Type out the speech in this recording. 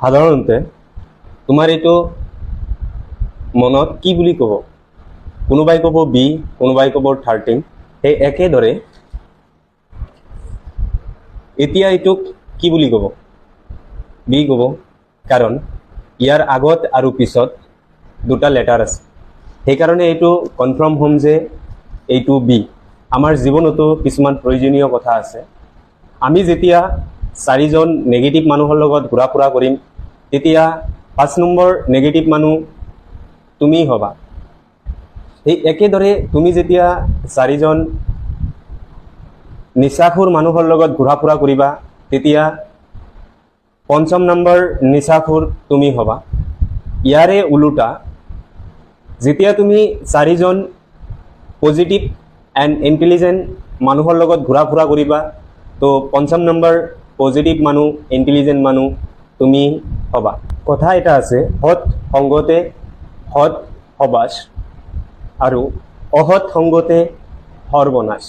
সাধাৰণতে তোমাৰ এইটো মনত কি বুলি ক'ব? কোনোবাই ক'ব বি, কোনোবাই ক'ব 13। সেই একেদৰে এতিয়া এইটোক কি বুলি ক'ব? বি ক'ব, কাৰণ ইয়াৰ আগত আৰু পিছত দুটা লেটাৰ আছে। সেইকাৰণে এইটো কনফাৰ্ম হ'ম যে এইটো বি। আমাৰ জীৱনতো কিছুমান প্ৰয়োজনীয় কথা আছে। আমি যেতিয়া 4জন নেগেটিভ মানুহৰ লগত ঘূৰা ফুৰা কৰিম, তেতিয়া 5 নম্বৰ নেগেটিভ মানুহ তুমি হ'বা। এই একেদৰে তুমি যেতিয়া 4জন নিচাখোৰ মানুহৰ লগত ঘূৰা ফুৰা কৰিবা, তেতিয়া 5ম নম্বৰ নিচাখোৰ তুমি হ'বা। ইয়াৰে ওলোটা, যেতিয়া তুমি 4জন পজিটিভ এণ্ড ইণ্টেলিজেণ্ট মানুহৰ লগত ঘূৰা ফুৰা কৰিবা, তো 5ম নম্বৰ পজিটিভ মানুহ, ইণ্টেলিজেণ্ট মানুহ তুমি হ'বা। কথা এটা আছে, সৎ সংগতে সৎ সবাস আৰু অসৎ সংগতে সৰ্বনাশ।